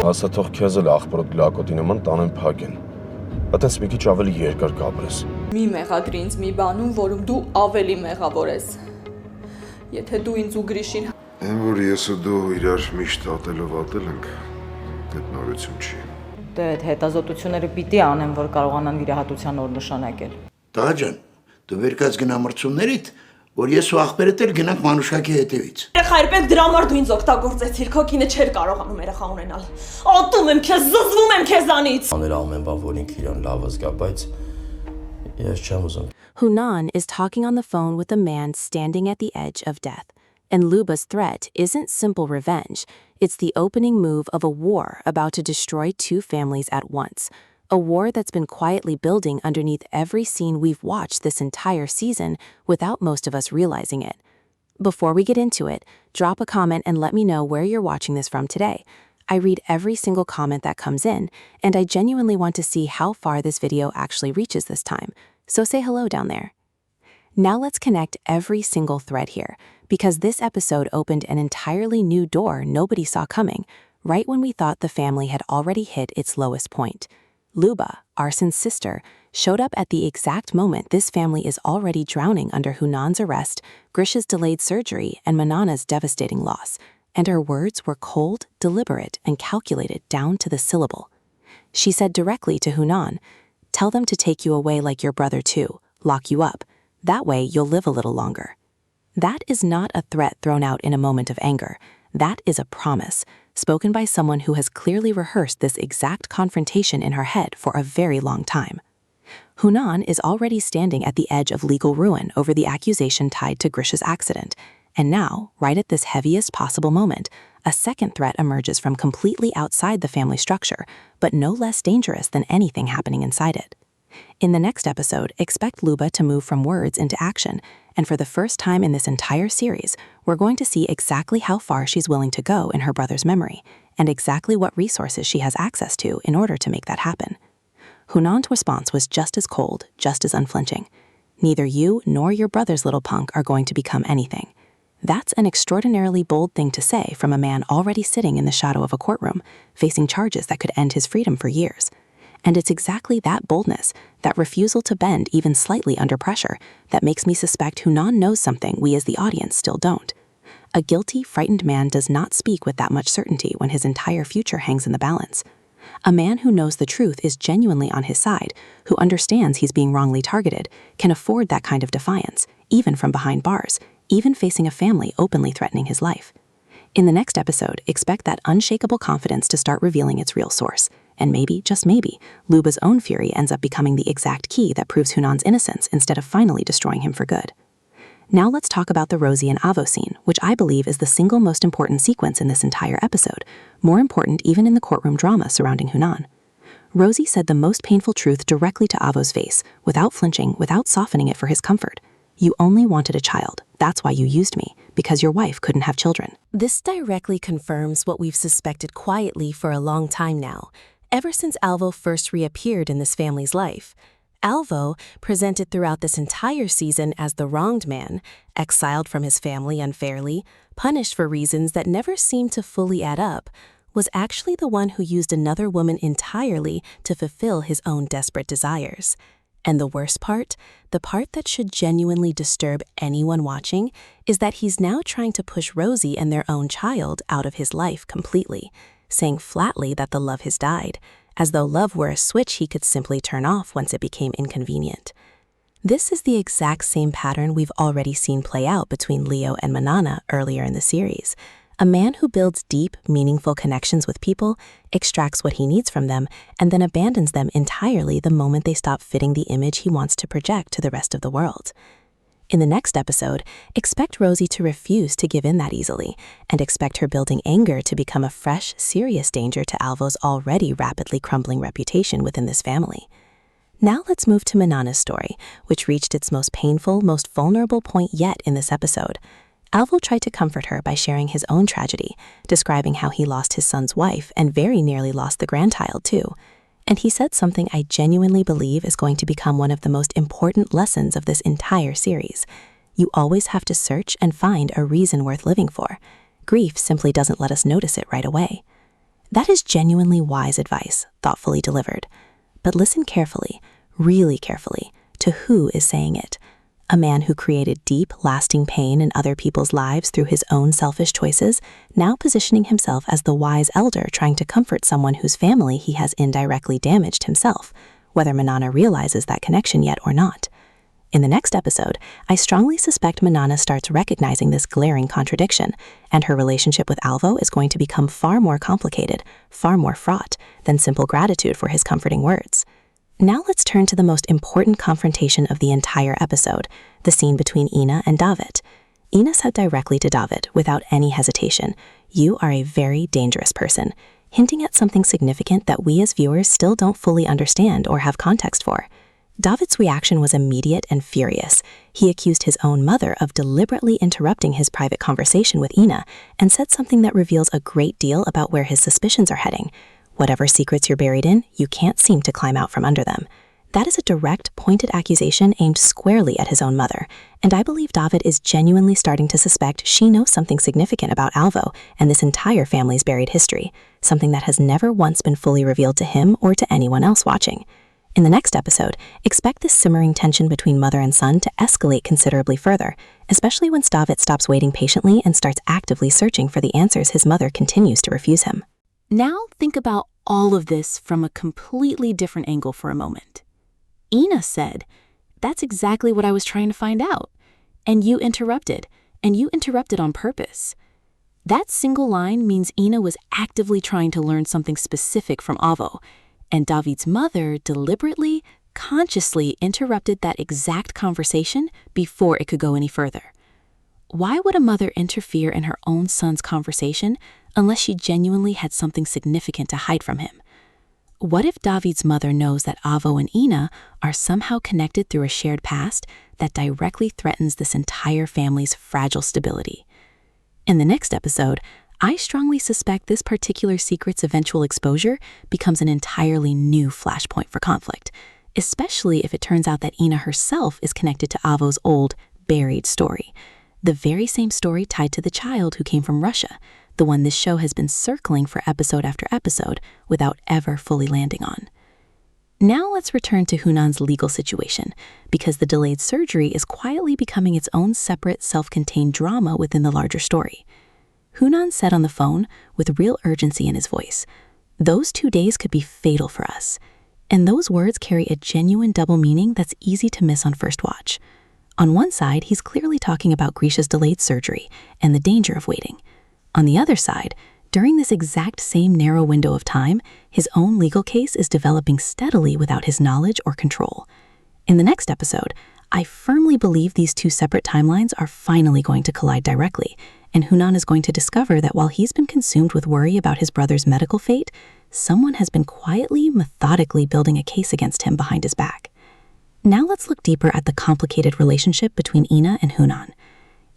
Ասա թող քեզ էլ աղբորդ լակոտի նման տանեն փակեն։ Այդպես մի քիչ ավելի երկար կապրես։ Մի մեղադրի ինձ մի բանում, որում դու ավելի մեղավոր ես։ Եթե դու ինձ ու Գրիշին Այն որ ես ու դու իրար միշտ ատելով ատել ենք, այդ նորություն չի։ Դե այդ հետազոտությունները պիտի անեն, որ կարողանան վիրահատության օր նշանակել։ Տղա ջան, դու վերկած գնամրցումներիդ, որ ես ու աղբերդ էլ գնանք մանուշակի հետևից։ Երեխայրպետ դրա համար դու ինձ օգտագործեցիր, քո կինը չէր կարողանում երեխա ունենալ։ Ատում եմ քեզ, զզվում եմ քեզանից։ Անել ամեն բան, որ ինքը իրան լավ զգա, բայց ես չեմ ուզում։ Hunan is talking on the phone with a man standing at the edge of death. And Luba's threat isn't simple revenge. It's the opening move of a war about to destroy two families at once. A war that's been quietly building underneath every scene we've watched this entire season without most of us realizing it. Before we get into it, drop a comment and let me know where you're watching this from today. I read every single comment that comes in, and I genuinely want to see how far this video actually reaches this time. So say hello down there. Now let's connect every single thread here, because this episode opened an entirely new door nobody saw coming, right when we thought the family had already hit its lowest point. Luba, Arsen's sister, showed up at the exact moment this family is already drowning under Hunan's arrest, Grish's delayed surgery, and Manana's devastating loss, and her words were cold, deliberate, and calculated down to the syllable. She said directly to Hunan, "Tell them to take you away like your brother too, lock you up. That way you'll live a little longer." That is not a threat thrown out in a moment of anger. That is a promise, spoken by someone who has clearly rehearsed this exact confrontation in her head for a very long time. Hunan is already standing at the edge of legal ruin over the accusation tied to Grish's accident, and now, right at this heaviest possible moment, a second threat emerges from completely outside the family structure, but no less dangerous than anything happening inside it. In the next episode, expect Luba to move from words into action, and for the first time in this entire series, we're going to see exactly how far she's willing to go in her brother's memory, and exactly what resources she has access to in order to make that happen. Hunan's response was just as cold, just as unflinching. Neither you nor your brother's little punk are going to become anything. That's an extraordinarily bold thing to say from a man already sitting in the shadow of a courtroom, facing charges that could end his freedom for years. And it's exactly that boldness, that refusal to bend even slightly under pressure, that makes me suspect Hunan knows something we as the audience still don't. A guilty, frightened man does not speak with that much certainty when his entire future hangs in the balance. A man who knows the truth is genuinely on his side, who understands he's being wrongly targeted, can afford that kind of defiance, even from behind bars, even facing a family openly threatening his life. In the next episode, expect that unshakable confidence to start revealing its real source. And maybe, just maybe, Luba's own fury ends up becoming the exact key that proves Hunan's innocence instead of finally destroying him for good. Now let's talk about the Rosie and Avo scene, which I believe is the single most important sequence in this entire episode, more important even in the courtroom drama surrounding Hunan. Rosie said the most painful truth directly to Avo's face, without flinching, without softening it for his comfort. "You only wanted a child. That's why you used me, because your wife couldn't have children." This directly confirms what we've suspected quietly for a long time now, ever since Alvo first reappeared in this family's life. Alvo, presented throughout this entire season as the wronged man, exiled from his family unfairly, punished for reasons that never seemed to fully add up, was actually the one who used another woman entirely to fulfill his own desperate desires. And the worst part, the part that should genuinely disturb anyone watching, is that he's now trying to push Rosie and their own child out of his life completely, saying flatly that the love has died, as though love were a switch he could simply turn off once it became inconvenient. This is the exact same pattern we've already seen play out between Leo and Manana earlier in the series. A man who builds deep, meaningful connections with people, extracts what he needs from them, and then abandons them entirely the moment they stop fitting the image he wants to project to the rest of the world. In the next episode, expect Rosie to refuse to give in that easily, and expect her building anger to become a fresh, serious danger to Alvo's already rapidly crumbling reputation within this family. Now let's move to Manana's story, which reached its most painful, most vulnerable point yet in this episode. Alvo tried to comfort her by sharing his own tragedy, describing how he lost his son's wife and very nearly lost the grandchild too. And he said something I genuinely believe is going to become one of the most important lessons of this entire series. You always have to search and find a reason worth living for. Grief simply doesn't let us notice it right away. That is genuinely wise advice, thoughtfully delivered. But listen carefully, really carefully, to who is saying it. A man who created deep, lasting pain in other people's lives through his own selfish choices, now positioning himself as the wise elder trying to comfort someone whose family he has indirectly damaged himself, whether Manana realizes that connection yet or not. In the next episode, I strongly suspect Manana starts recognizing this glaring contradiction, and her relationship with Alvo is going to become far more complicated, far more fraught, than simple gratitude for his comforting words. Now let's turn to the most important confrontation of the entire episode, the scene between Ena and David. Ena said directly to David, without any hesitation, "You are a very dangerous person," hinting at something significant that we as viewers still don't fully understand or have context for. David's reaction was immediate and furious. He accused his own mother of deliberately interrupting his private conversation with Ena and said something that reveals a great deal about where his suspicions are heading. Whatever secrets you're buried in, you can't seem to climb out from under them. That is a direct, pointed accusation aimed squarely at his own mother, and I believe David is genuinely starting to suspect she knows something significant about Alvo and this entire family's buried history, something that has never once been fully revealed to him or to anyone else watching. In the next episode, expect this simmering tension between mother and son to escalate considerably further, especially when David stops waiting patiently and starts actively searching for the answers his mother continues to refuse him. Now think about all of this from a completely different angle for a moment. Ena said, "That's exactly what I was trying to find out. And you interrupted on purpose." That single line means Ena was actively trying to learn something specific from Avo, and David's mother deliberately, consciously interrupted that exact conversation before it could go any further. Why would a mother interfere in her own son's conversation unless she genuinely had something significant to hide from him? What if David's mother knows that Avo and Ena are somehow connected through a shared past that directly threatens this entire family's fragile stability? In the next episode, I strongly suspect this particular secret's eventual exposure becomes an entirely new flashpoint for conflict, especially if it turns out that Ena herself is connected to Avo's old, buried story. The very same story tied to the child who came from Russia, the one this show has been circling for episode after episode without ever fully landing on. Now let's return to Hunan's legal situation, because the delayed surgery is quietly becoming its own separate, self-contained drama within the larger story. Hunan said on the phone, with real urgency in his voice, "Those 2 days could be fatal for us." And those words carry a genuine double meaning that's easy to miss on first watch. On one side, he's clearly talking about Grisha's delayed surgery and the danger of waiting. On the other side, during this exact same narrow window of time, his own legal case is developing steadily without his knowledge or control. In the next episode, I firmly believe these two separate timelines are finally going to collide directly, and Hunan is going to discover that while he's been consumed with worry about his brother's medical fate, someone has been quietly, methodically building a case against him behind his back. Now let's look deeper at the complicated relationship between Ena and Hunan.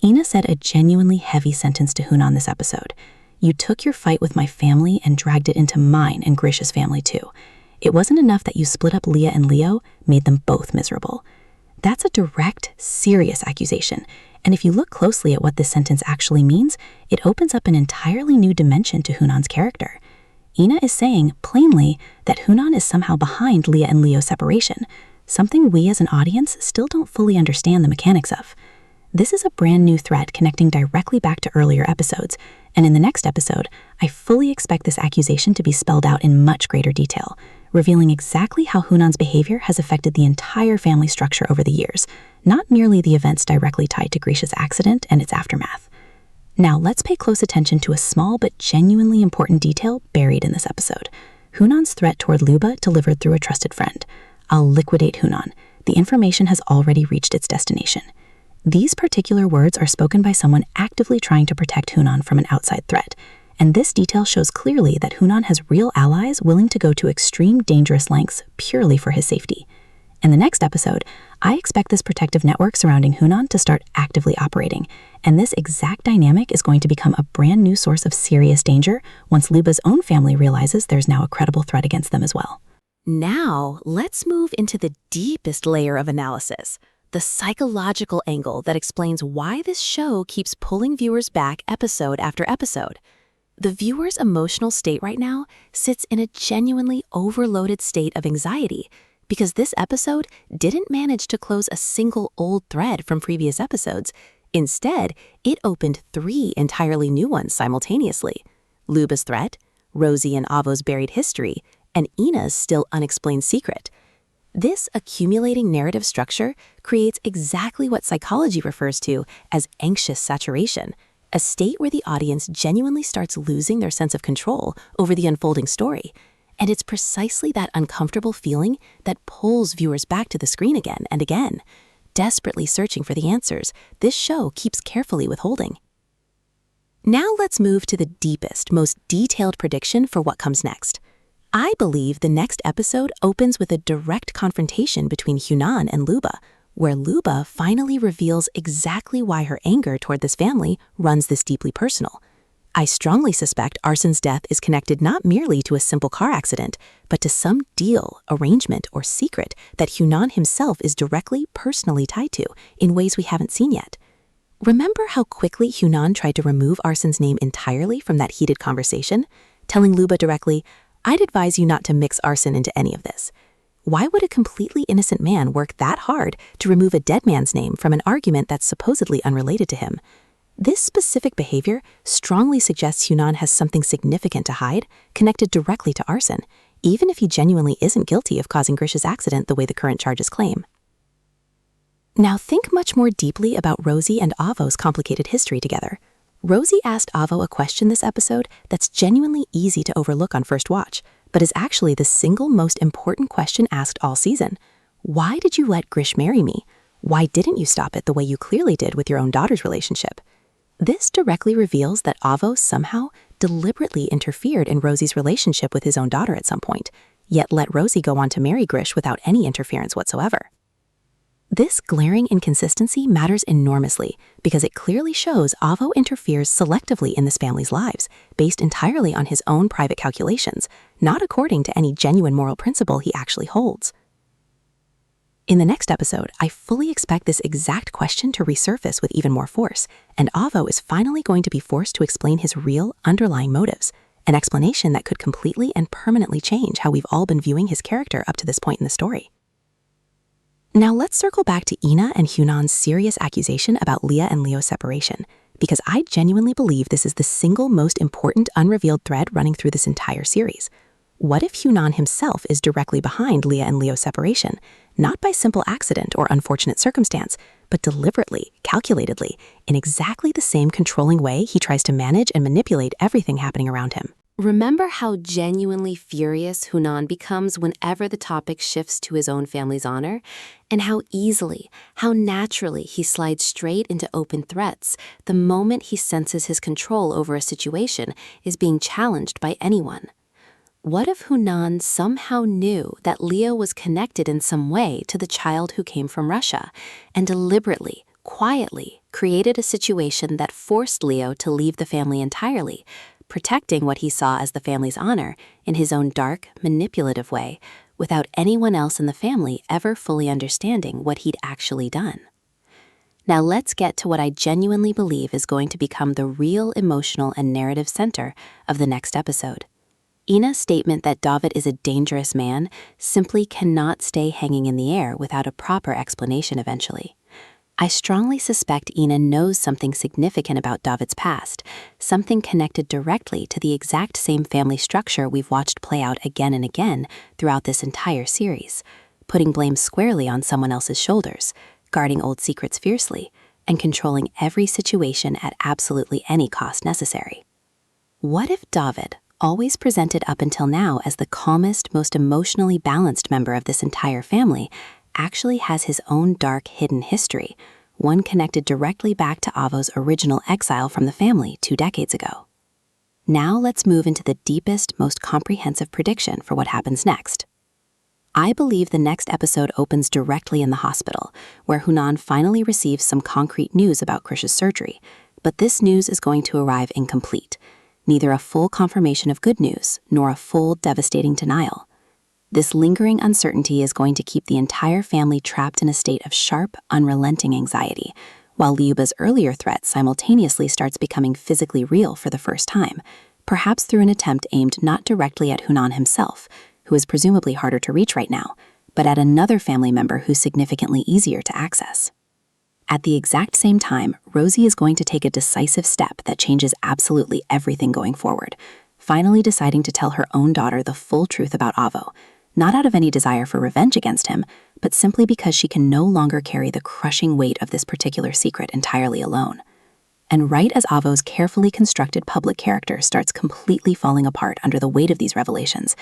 Ena said a genuinely heavy sentence to Hunan this episode. "You took your fight with my family and dragged it into mine and Grisha's family too. It wasn't enough that you split up Leah and Leo, made them both miserable." That's a direct, serious accusation, and if you look closely at what this sentence actually means, it opens up an entirely new dimension to Hunan's character. Ena is saying, plainly, that Hunan is somehow behind Leah and Leo's separation, something we as an audience still don't fully understand the mechanics of. This is a brand new thread connecting directly back to earlier episodes, and in the next episode, I fully expect this accusation to be spelled out in much greater detail, revealing exactly how Hunan's behavior has affected the entire family structure over the years, not merely the events directly tied to Grisha's accident and its aftermath. Now let's pay close attention to a small but genuinely important detail buried in this episode. Hunan's threat toward Luba delivered through a trusted friend. "I'll liquidate Hunan. The information has already reached its destination." These particular words are spoken by someone actively trying to protect Hunan from an outside threat, and this detail shows clearly that Hunan has real allies willing to go to extreme dangerous lengths purely for his safety. In the next episode, I expect this protective network surrounding Hunan to start actively operating, and this exact dynamic is going to become a brand new source of serious danger once Luba's own family realizes there's now a credible threat against them as well. Now, let's move into the deepest layer of analysis, the psychological angle that explains why this show keeps pulling viewers back episode after episode. the viewer's emotional state right now sits in a genuinely overloaded state of anxiety because this episode didn't manage to close a single old thread from previous episodes. Instead, it opened 3 entirely new ones simultaneously: Luba's threat, Rosie and Avo's buried history, and Ena's still unexplained secret. This accumulating narrative structure creates exactly what psychology refers to as anxious saturation, a state where the audience genuinely starts losing their sense of control over the unfolding story. And it's precisely that uncomfortable feeling that pulls viewers back to the screen again and again. Desperately searching for the answers, this show keeps carefully withholding. Now let's move to the deepest, most detailed prediction for what comes next. I believe the next episode opens with a direct confrontation between Hunan and Luba, where Luba finally reveals exactly why her anger toward this family runs this deeply personal. I strongly suspect Arsen's death is connected not merely to a simple car accident, but to some deal, arrangement, or secret that Hunan himself is directly, personally tied to in ways we haven't seen yet. Remember how quickly Hunan tried to remove Arsen's name entirely from that heated conversation, telling Luba directly, "I'd advise you not to mix Arsen into any of this." Why would a completely innocent man work that hard to remove a dead man's name from an argument that's supposedly unrelated to him? This specific behavior strongly suggests Hunan has something significant to hide, connected directly to arson, even if he genuinely isn't guilty of causing Grish's accident the way the current charges claim. Now think much more deeply about Rosie and Avo's complicated history together. Rosie asked Avo a question this episode that's genuinely easy to overlook on first watch, but is actually the single most important question asked all season. Why did you let Grish marry me? Why didn't you stop it the way you clearly did with your own daughter's relationship? This directly reveals that Avo somehow deliberately interfered in Rosie's relationship with his own daughter at some point, yet let Rosie go on to marry Grish without any interference whatsoever. This glaring inconsistency matters enormously because it clearly shows Avo interferes selectively in this family's lives, based entirely on his own private calculations, not according to any genuine moral principle he actually holds. In the next episode, I fully expect this exact question to resurface with even more force, and Avo is finally going to be forced to explain his real, underlying motives, an explanation that could completely and permanently change how we've all been viewing his character up to this point in the story. Now let's circle back to Ena and Hunan's serious accusation about Leah and Leo's separation, because I genuinely believe this is the single most important unrevealed thread running through this entire series. What if Hunan himself is directly behind Leah and Leo's separation, not by simple accident or unfortunate circumstance, but deliberately, calculatedly, in exactly the same controlling way he tries to manage and manipulate everything happening around him? Remember how genuinely furious Hunan becomes whenever the topic shifts to his own family's honor? And how easily, how naturally he slides straight into open threats the moment he senses his control over a situation is being challenged by anyone? What if Hunan somehow knew that Leo was connected in some way to the child who came from Russia, and deliberately, quietly created a situation that forced Leo to leave the family entirely, protecting what he saw as the family's honor in his own dark, manipulative way, without anyone else in the family ever fully understanding what he'd actually done? Now let's get to what I genuinely believe is going to become the real emotional and narrative center of the next episode. Ena's statement that David is a dangerous man simply cannot stay hanging in the air without a proper explanation eventually. I strongly suspect Ena knows something significant about David's past, something connected directly to the exact same family structure we've watched play out again and again throughout this entire series, putting blame squarely on someone else's shoulders, guarding old secrets fiercely, and controlling every situation at absolutely any cost necessary. What if David, always presented up until now as the calmest, most emotionally balanced member of this entire family, actually has his own dark, hidden history, one connected directly back to Avo's original exile from the family 2 decades ago? Now let's move into the deepest, most comprehensive prediction for what happens next. I believe the next episode opens directly in the hospital, where Hunan finally receives some concrete news about Krish's surgery, but this news is going to arrive incomplete. Neither a full confirmation of good news, nor a full, devastating denial. This lingering uncertainty is going to keep the entire family trapped in a state of sharp, unrelenting anxiety, while Liuba's earlier threat simultaneously starts becoming physically real for the first time, perhaps through an attempt aimed not directly at Hunan himself, who is presumably harder to reach right now, but at another family member who's significantly easier to access. At the exact same time, Rosie is going to take a decisive step that changes absolutely everything going forward, finally deciding to tell her own daughter the full truth about Avo, not out of any desire for revenge against him, but simply because she can no longer carry the crushing weight of this particular secret entirely alone. And right as Avo's carefully constructed public character starts completely falling apart under the weight of these revelations,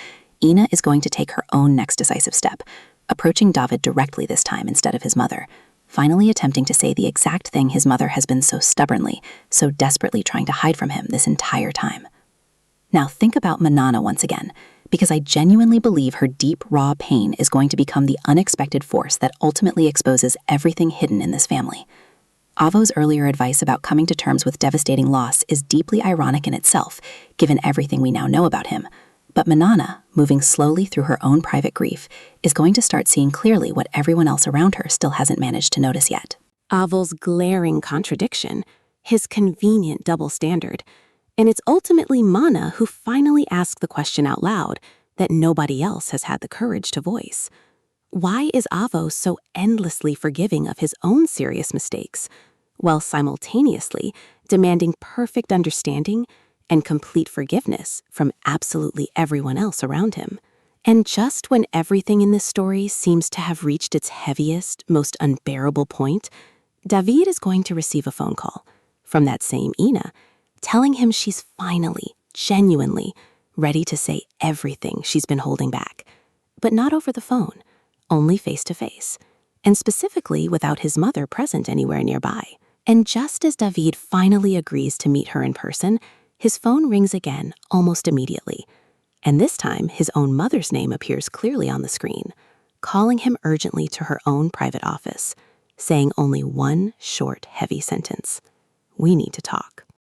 Ena is going to take her own next decisive step, approaching David directly this time instead of his mother, finally attempting to say the exact thing his mother has been so stubbornly, so desperately trying to hide from him this entire time. Now think about Manana once again, because I genuinely believe her deep, raw pain is going to become the unexpected force that ultimately exposes everything hidden in this family. Avo's earlier advice about coming to terms with devastating loss is deeply ironic in itself, given everything we now know about him. But Manana, moving slowly through her own private grief, is going to start seeing clearly what everyone else around her still hasn't managed to notice yet. Avo's glaring contradiction, his convenient double standard, and it's ultimately Mana who finally asked the question out loud that nobody else has had the courage to voice. Why is Avo so endlessly forgiving of his own serious mistakes, while simultaneously demanding perfect understanding and complete forgiveness from absolutely everyone else around him? And just when everything in this story seems to have reached its heaviest, most unbearable point, David is going to receive a phone call from that same Ena, telling him she's finally, genuinely, ready to say everything she's been holding back. But not over the phone, only face-to-face, and specifically without his mother present anywhere nearby. And just as David finally agrees to meet her in person, his phone rings again almost immediately. And this time, his own mother's name appears clearly on the screen, calling him urgently to her own private office, saying only one short, heavy sentence: "We need to talk."